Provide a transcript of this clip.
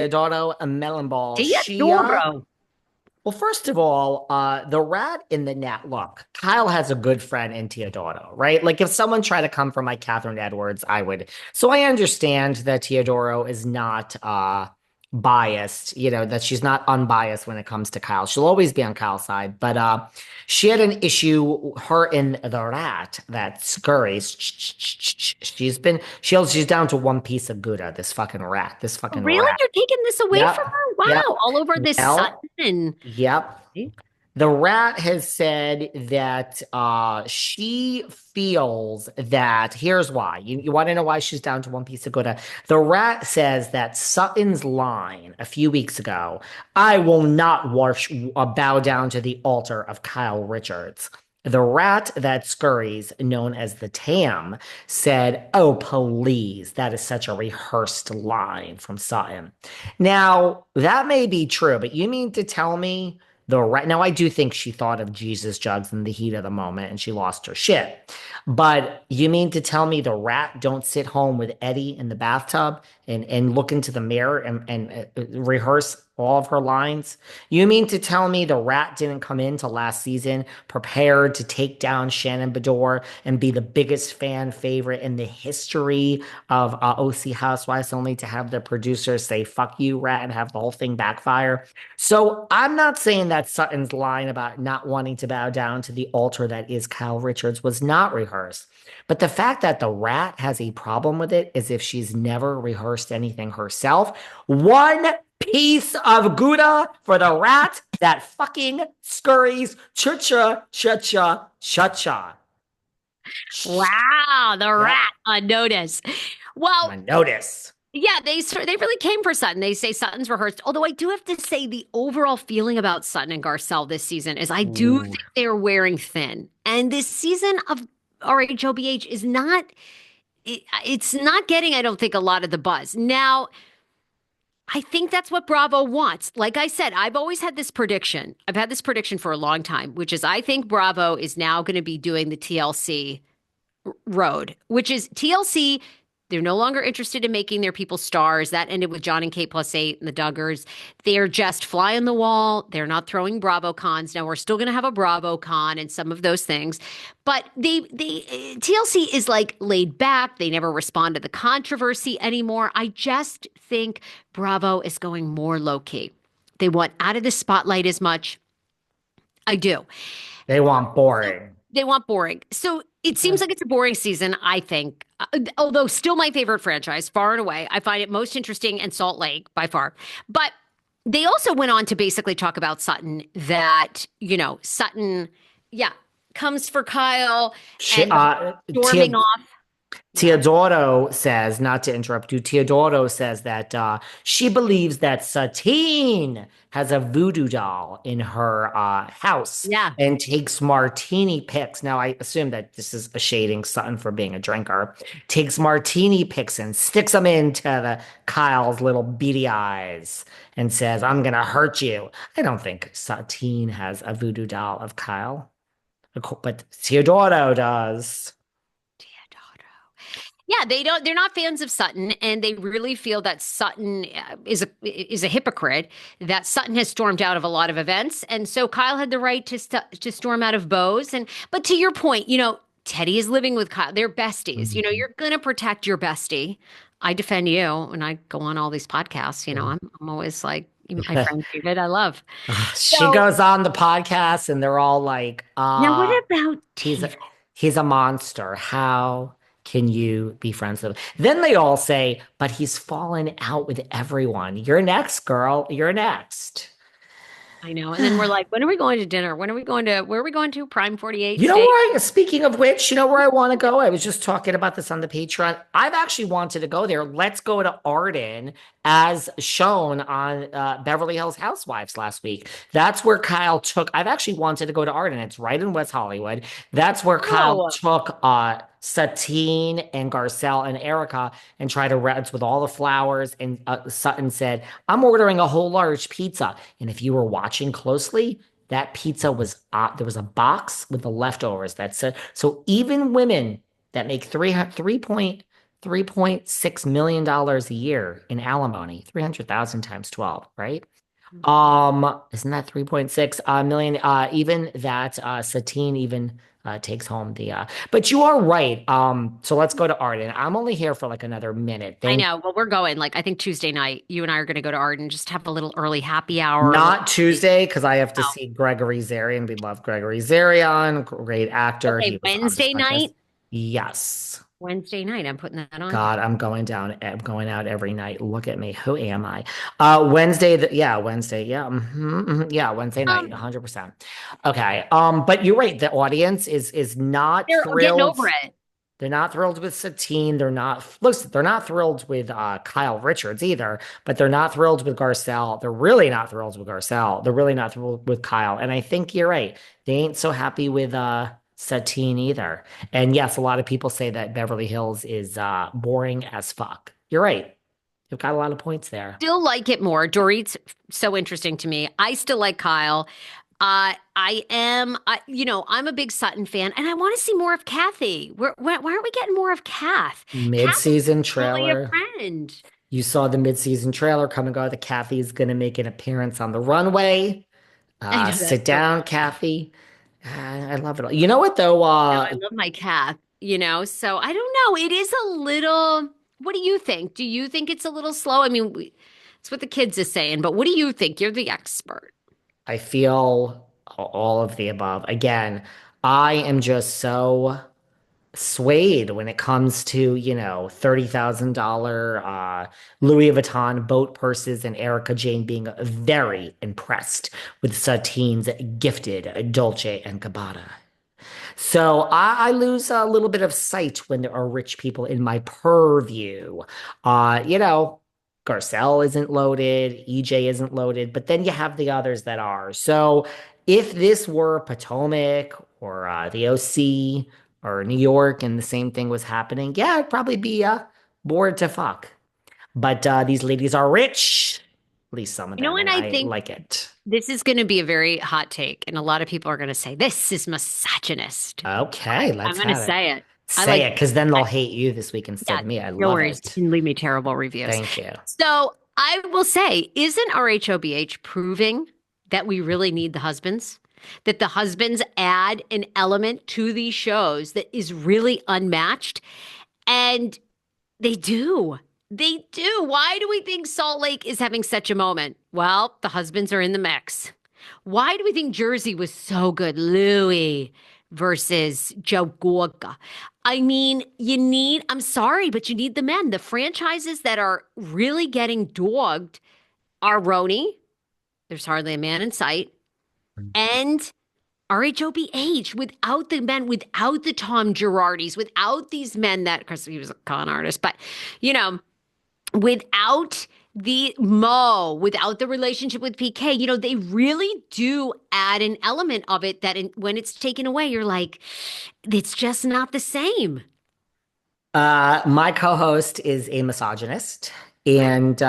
Eduardo and Melon Ball. Teodoro. Well, first of all, the rat in the net. Look, Kyle has a good friend in Teodoro, right? Like if someone tried to come for my Catherine Edwards, I would. So I understand that Teodoro is not biased, that she's not unbiased when it comes to Kyle. She'll always be on Kyle's side, but she had an issue, her and the rat that scurries. She's down to one piece of Gouda, this fucking rat, this fucking Really? rat. You're taking this away from Yep. her? Yep. Wow. All over this Sutton Well, and yep. The rat has said that she feels that here's why. You want to know why she's down to one piece of Gouda? The rat says that Sutton's line a few weeks ago, I will not bow down to the altar of Kyle Richards. The rat that scurries, known as the Tam, said, oh, please, that is such a rehearsed line from Sutton. Now, that may be true, but you mean to tell me the right now I do think she thought of Jesus jugs in the heat of the moment and she lost her shit. But you mean to tell me the rat don't sit home with Eddie in the bathtub and look into the mirror and rehearse all of her lines? You mean to tell me the rat didn't come into last season prepared to take down Shannon Bedore and be the biggest fan favorite in the history of OC Housewives, only to have the producers say "fuck you, rat" and have the whole thing backfire? So I'm not saying that Sutton's line about not wanting to bow down to the altar that is Kyle Richards was not rehearsed. But the fact that the rat has a problem with it is if she's never rehearsed anything herself. One piece of Gouda for the rat that fucking scurries cha-cha, cha-cha, cha-cha. wow, the Yep, rat on notice. Well, I notice. yeah, they really came for Sutton. They say Sutton's rehearsed. Although I do have to say the overall feeling about Sutton and Garcelle this season is I do Ooh. think they're wearing thin. And this season of RHOBH is not it's not getting, I don't think, a lot of the buzz. Now, I think that's what Bravo wants. Like I said, I've always had this prediction. I've had this prediction for a long time, which is I think Bravo is now going to be doing the TLC road, which is TLC. They're no longer interested in making their people stars. That ended with John and Kate plus eight and the Duggars. They're just fly on the wall. They're not throwing Bravo cons. Now we're still going to have a Bravo con and some of those things, but they TLC is like laid back. They never respond to the controversy anymore. I just think Bravo is going more low key. They want out of the spotlight as much. I do. They want boring. They want boring. So it seems like it's a boring season, I think. Although still my favorite franchise, far and away. I find it most interesting in Salt Lake by far. But they also went on to basically talk about Sutton that, Sutton, yeah, comes for Kyle She, and storming off. Yeah. Teodoro says, not to interrupt you, Teodoro says that she believes that Satine has a voodoo doll in her house Yeah. and takes martini picks. Now, I assume that this is a shading Sutton for being a drinker. Takes martini picks and sticks them into Kyle's little beady eyes and says, I'm going to hurt you. I don't think Satine has a voodoo doll of Kyle, but Teodoro does. Yeah, they're not fans of Sutton and they really feel that Sutton is a hypocrite, that Sutton has stormed out of a lot of events and so Kyle had the right to storm out of Bose but to your point, Teddy is living with Kyle. They're besties. You're going to protect your bestie. I defend you when I go on all these podcasts, I'm always like my friend David, I love. She So goes on the podcast and they're all like, now what about he's a David? he's a monster. How can you be friends with him? Then they all say, but he's fallen out with everyone. You're next, girl. You're next. I know. And then we're like, when are we going to dinner? Where are we going to? Prime 48 You know Steak? where speaking of which, you know where I want to go? I was just talking about this on the Patreon. I've actually wanted to go there. Let's go to Arden as shown on Beverly Hills Housewives last week. That's where Kyle took. I've actually wanted to go to Arden. It's right in West Hollywood. That's where Kyle Oh, took Satine and Garcelle and Erica and tried to rent with all the flowers. And Sutton said, I'm ordering a whole large pizza. And if you were watching closely, that pizza was there was a box with the leftovers that said so even women that make 3.3 $3.6 million a year in alimony, 300,000 times 12, right? Isn't that 3.6 million? Even that Satine even takes home the but you are right. So let's go to Arden. I'm only here for like another minute. I Thank know. Well, we're going. Like, I think Tuesday night, you and I are going to go to Arden, just have a little early happy hour, a little. Not Tuesday because I have to Oh, see Gregory Zarian. We love Gregory Zarian, great actor. He okay, was on Wednesday Apprentice. night. Yes. Wednesday night, I'm putting that on. God, I'm going down, I'm going out every night. Look at me. Who am I? Wednesday, yeah, Wednesday, yeah, yeah, Wednesday night, Um, 100%. Okay, but you're right. The audience is not they're getting thrilled. over it. They're not thrilled with Satine. They're not, listen, they're not thrilled with Kyle Richards either, but they're not thrilled with Garcelle. They're really not thrilled with Garcelle. They're really not thrilled with Kyle. And I think you're right. They ain't so happy with Satine either. And yes, a lot of people say that Beverly Hills is boring as fuck. You're right. You've got a lot of points there. Still like it more. Dorit's so interesting to me. I still like Kyle. I'm a big Sutton fan, and I want to see more of Kathy. Why aren't we getting more of Kath? Kath is Mid-season really a trailer. friend. You saw the mid-season trailer come and go that Kathy's going to make an appearance on the runway. I know Sit that's so down, funny. Kathy. I love it all. You know what though? No, I love my Kath, so I don't know. It is a little, what do you think? Do you think it's a little slow? I mean, it's what the kids are saying, but what do you think? You're the expert. I feel all of the above. Again, I am just so swayed when it comes to, $30,000 Louis Vuitton boat purses and Erica Jane being very impressed with Satine's gifted Dolce and Gabbana. So I lose a little bit of sight when there are rich people in my purview. Uh, you know, Garcelle isn't loaded, EJ isn't loaded, but then you have the others that are. So if this were Potomac or the OC or New York and the same thing was happening, yeah, I'd probably be bored to fuck. But these ladies are rich, at least some of You know them, what and I I think? like it. This is going to be a very hot take, and a lot of people are going to say this is misogynist. Okay, I'm let's going to have it. say it. I Say like, it, because then I, they'll hate you this week instead yeah, of me. I no love worries. it. And leave me terrible reviews. Thank you. So I will say, isn't RHOBH proving that we really need the husbands? That the husbands add an element to these shows that is really unmatched? And they do. They do. Why do we think Salt Lake is having such a moment? Well, the husbands are in the mix. Why do we think Jersey was so good? Louis versus Joe Gorga. I mean, I'm sorry, but you need the men. The franchises that are really getting dogged are Roni, there's hardly a man in sight, and RHOBH without the men, without the Tom Girardis, without these men that, because he was a con artist, but, you know, without the Mo, without the relationship with PK, they really do add an element of it that when it's taken away, you're like, it's just not the same. My co-host is a misogynist, and